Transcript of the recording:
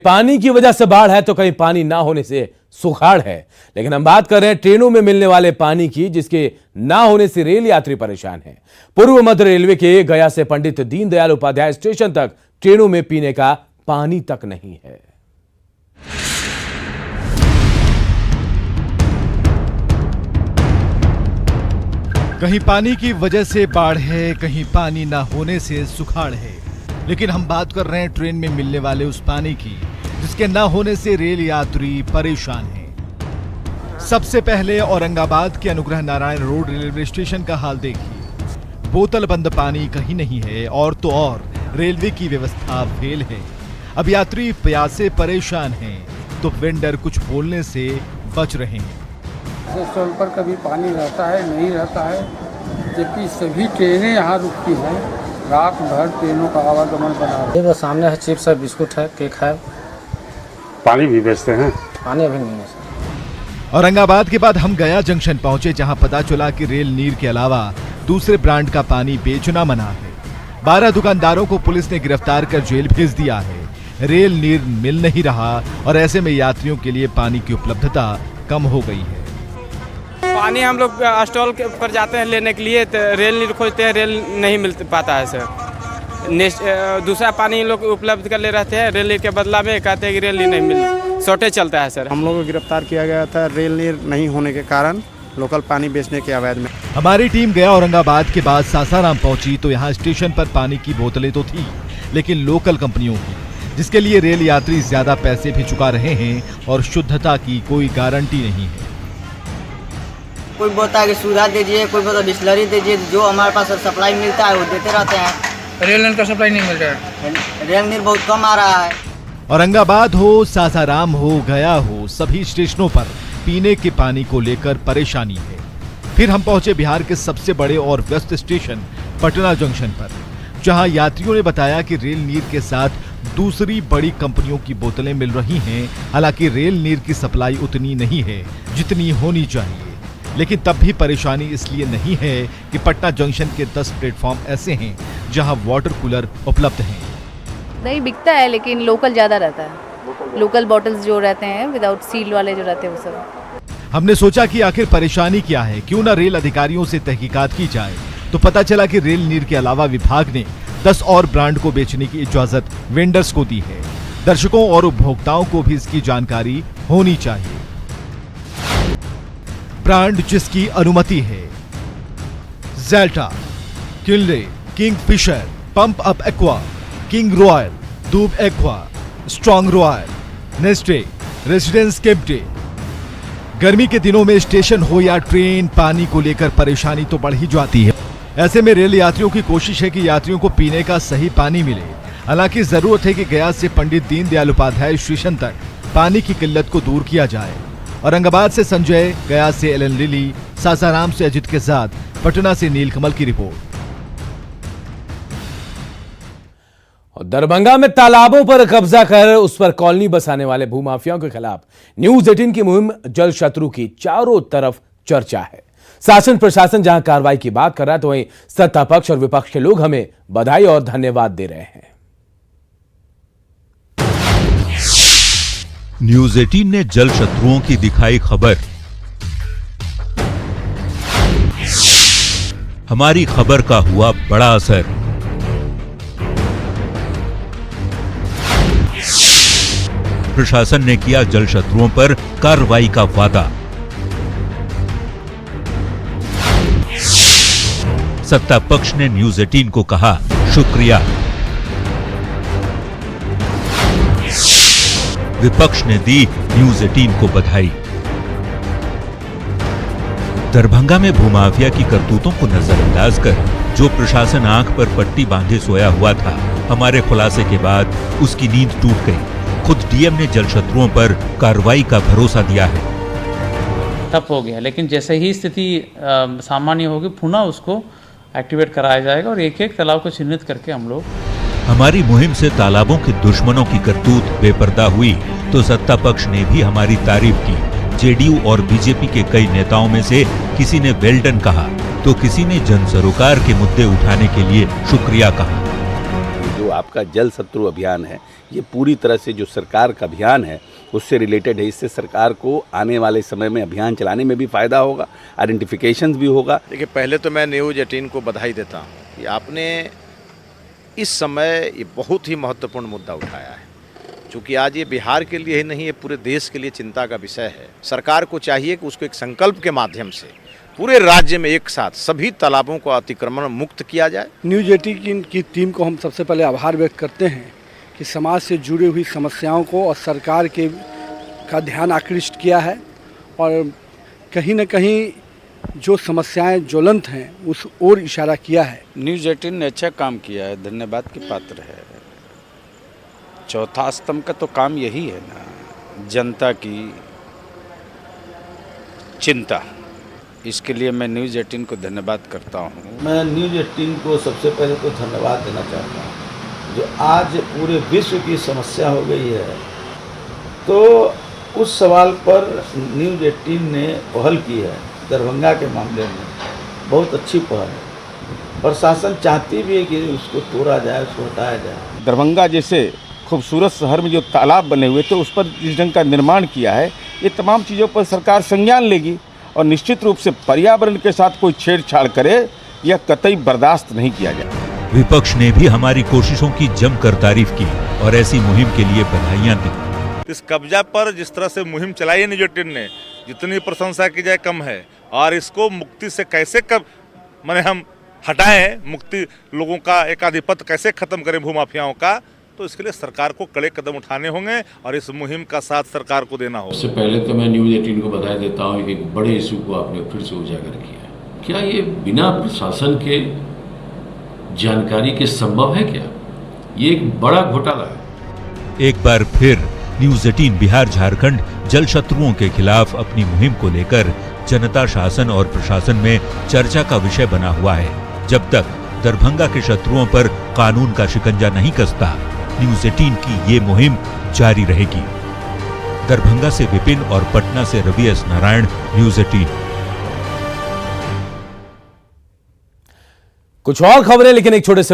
पानी की वजह से बाढ़ है तो कहीं पानी ना होने से सुखाड़ है। लेकिन हम बात कर रहे हैं ट्रेनों में मिलने वाले पानी की, जिसके ना होने से रेल यात्री परेशान हैं। पूर्व मध्य रेलवे के गया से पंडित दीनदयाल उपाध्याय स्टेशन तक ट्रेनों में पीने का पानी तक नहीं है। कहीं पानी की वजह से बाढ़ है, कहीं पानी ना होने से सुखाड़ है। लेकिन हम बात कर रहे हैं ट्रेन में मिलने वाले उस पानी की, जिसके ना होने से रेल यात्री परेशान हैं। सबसे पहले औरंगाबाद के Anugrah Narayan road railway station का हाल देखिए। बोतल बंद पानी कहीं नहीं है और तो और रेलवे की व्यवस्था फेल है। अब यात्री प्यासे परेशान हैं तो वेंडर कुछ बोलने से बच रहे हैं। स्टेशन पर कभी पानी रहता है, नहीं रहता है, जबकि सभी ट्रेनें यहाँ रुकती हैं। रात भर ट्रेनों का आवागमन बना है। ये बस सामने है, चिप्स है, बिस्कुट है, केक है। पानी भी बेचते हैं? पानी अभी नहीं है सर। औरंगाबाद के बाद हम गया जंक्शन पहुंचे, जहां पता चला कि रेल नीर के अलावा दूसरे ब्रांड का पानी बेचना मना है। 12 दुकानदारों को पुलिस ने गिरफ्तार कर जेल भेज दिया है। रेल नीर मिल नहीं रहा और ऐसे में यात्रियों के लिए पानी की उपलब्धता कम हो गई है। पानी हम लोग स्टॉल के ऊपर जाते हैं लेने के लिए, तो रेल नीर खोजते हैं, रेल नहीं मिल पाता है सर। दूसरा पानी लोग उपलब्ध कर ले रहते हैं, रेल नीर के बदला में कहते हैं कि रेल नीर नहीं मिल, शॉर्टेज चलता है सर। हम लोगों को गिरफ्तार किया गया था रेल नीर नहीं होने के कारण लोकल पानी बेचने के अवैध में। हमारी टीम गया औरंगाबाद के बाद सासाराम पहुंची तो यहाँ स्टेशन पर पानी की बोतलें तो थी, लेकिन लोकल कंपनियों की, जिसके लिए रेल यात्री ज्यादा पैसे भी चुका रहे हैं और शुद्धता की कोई गारंटी नहीं है। कोई बोलता है कि सुधा दीजिए, कोई बोलता है बिस्लरी दीजिए, जो हमारे पास सप्लाई मिलता है वो देते रहते हैं। रेल नीर का सप्लाई नहीं मिल रहा है, रेल नीर बहुत कम आ रहा है। औरंगाबाद हो, सासाराम हो, गया हो, सभी स्टेशनों पर पीने के पानी को लेकर परेशानी है। फिर हम पहुंचे बिहार के सबसे बड़े और व्यस्त स्टेशन पटना जंक्शन पर, जहां यात्रियों ने बताया कि रेल नीर के साथ दूसरी बड़ी कंपनियों की बोतलें मिल रही हैं। हालांकि रेल नीर की सप्लाई उतनी नहीं है जितनी होनी चाहिए, लेकिन तब भी परेशानी इसलिए नहीं है कि पटना जंक्शन के 10 प्लेटफॉर्म ऐसे हैं जहां वाटर कूलर उपलब्ध हैं। नहीं बिकता है, लेकिन लोकल ज़्यादा रहता है। लोकल बॉटल्स जो रहते हैं विदाउट सील वाले जो रहते हैं वो सब। हमने सोचा कि आखिर परेशानी क्या है, क्यों ना रेल अधिकारियों से तहकीकात की जाए। तो पता चला कि रेल नीर के अलावा विभाग ने 10 और ब्रांड को बेचने की इजाजत वेंडर्स को दी है। दर्शकों और उपभोक्ताओं को भी इसकी जानकारी होनी चाहिए। ब्रांड जिसकी अनुमति है: ज़ेल्टा, Kinley, Kingfisher, pump up aqua, king royal, दूब एक्वा, स्ट्रॉन्ग रॉयल, नेस्टे, रेसिडेंस केम्प्टे। गर्मी के दिनों में स्टेशन हो या ट्रेन, पानी को लेकर परेशानी तो बढ़ ही जाती है। ऐसे में रेल यात्रियों की कोशिश है कि यात्रियों को पीने का सही पानी मिले। हालांकि जरूरत है कि गया से पंडित दीनदयाल उपाध्याय स्टेशन तक पानी की किल्लत को दूर किया जाए। औरंगाबाद से संजय, गया से एलन लिली, सासाराम से अजित के साथ, पटना से नीलकमल की रिपोर्ट। दरभंगा में तालाबों पर कब्जा कर उस पर कॉलोनी बसाने वाले भूमाफियाओं के खिलाफ न्यूज 18 की मुहिम जल शत्रु की चारों तरफ चर्चा है। शासन प्रशासन जहां कार्रवाई की बात कर रहा है तो वहीं सत्ता पक्ष और विपक्ष के लोग हमें बधाई और धन्यवाद दे रहे हैं। न्यूज 18 ने जल शत्रुओं की दिखाई खबर। हमारी खबर का हुआ बड़ा असर। प्रशासन ने किया जल शत्रुओं पर कार्रवाई का वादा। सत्ता पक्ष ने न्यूज 18 को कहा शुक्रिया। विपक्ष ने दी न्यूज 18 को बधाई। दरभंगा में भूमाफिया की करतूतों को नजरअंदाज कर जो प्रशासन आंख पर पट्टी बांधे सोया हुआ था, हमारे खुलासे के बाद उसकी नींद टूट गई। खुद डीएम ने जल शत्रुओं पर कार्रवाई का भरोसा दिया है। ठप हो गया, लेकिन जैसे ही स्थिति सामान्य होगी पुनः उसको एक्टिवेट कराया जाएगा और एक एक तालाब को चिन्हित करके हम लोग। हमारी मुहिम से तालाबों के दुश्मनों की करतूत बेपर्दा हुई तो सत्ता पक्ष ने भी हमारी तारीफ की। जेडीयू और बीजेपी के कई नेताओं में से किसी ने वेल्डन कहा तो किसी ने जन सरोकार के मुद्दे उठाने के लिए शुक्रिया कहा। जो आपका जल शत्रु अभियान है, ये पूरी तरह से जो सरकार का अभियान है उससे रिलेटेड है। इससे सरकार को आने वाले समय में अभियान चलाने में भी फ़ायदा होगा, आइडेंटिफिकेशन भी होगा। देखिए, पहले तो मैं न्यूज़ 18 को बधाई देता हूँ कि आपने इस समय ये बहुत ही महत्वपूर्ण मुद्दा उठाया है, क्योंकि आज ये बिहार के लिए ही नहीं, ये पूरे देश के लिए चिंता का विषय है। सरकार को चाहिए कि उसको एक संकल्प के माध्यम से पूरे राज्य में एक साथ सभी तालाबों को अतिक्रमण मुक्त किया जाए। न्यूज़ 18 की टीम को हम सबसे पहले आभार व्यक्त करते हैं कि समाज से जुड़ी हुई समस्याओं को और सरकार का ध्यान आकृष्ट किया है और कहीं न कहीं जो समस्याएं ज्वलंत हैं उस ओर इशारा किया है। न्यूज़ 18 ने अच्छा काम किया है, धन्यवाद के पात्र है। चौथा स्तंभ का तो काम यही है ना, जनता की चिंता। इसके लिए मैं न्यूज़ 18 को धन्यवाद करता हूँ। मैं न्यूज़ 18 को सबसे पहले तो धन्यवाद देना चाहता हूँ, जो आज पूरे विश्व की समस्या हो गई है, तो उस सवाल पर न्यूज़ 18 ने पहल की है। दरभंगा के मामले में बहुत अच्छी पहल है। प्रशासन चाहती भी है कि उसको तोड़ा जाए, उसको हटाया जाए। दरभंगा जैसे खूबसूरत शहर में जो तालाब बने हुए थे उस पर जिस ढंग का निर्माण किया है, ये तमाम चीज़ों पर सरकार संज्ञान लेगी और निश्चित रूप से पर्यावरण के साथ कोई छेड़छाड़ करे यह कतई बर्दाश्त नहीं किया जाए। विपक्ष ने भी हमारी कोशिशों की जमकर तारीफ की और ऐसी मुहिम के लिए बधाइयां दी। इस कब्जा पर जिस तरह से मुहिम चलाई है न्यूज़ 18 ने, जितनी प्रशंसा की जाए कम है। और इसको मुक्ति से कैसे माने हम हटाएं, मुक्ति लोगों का एकाधिपत्य कैसे खत्म करें भूमाफियाओं का, तो इसके लिए सरकार को कड़े कदम उठाने होंगे और इस मुहिम का साथ सरकार को देना होगा। सबसे पहले तो मैं न्यूज़ 18 को बधाई देता हूँ कि एक बड़े इशू को आपने फिर से उजागर किया। क्या ये बिना प्रशासन के जानकारी के संभव है क्या? ये एक बड़ा घोटाला है। एक बार फिर न्यूज़ 18 बिहार झारखंड जल शत्रुओं के खिलाफ अपनी मुहिम को लेकर जनता, शासन और प्रशासन में चर्चा का विषय बना हुआ है। जब तक दरभंगा के शत्रुओं पर कानून का शिकंजा नहीं कसता, न्यूज़ 18 की ये मुहिम जारी रहेगी। दरभंगा से विपिन और पटना से रवि एस नारायण, न्यूज़ 18। कुछ और खबरें, लेकिन एक छोटे से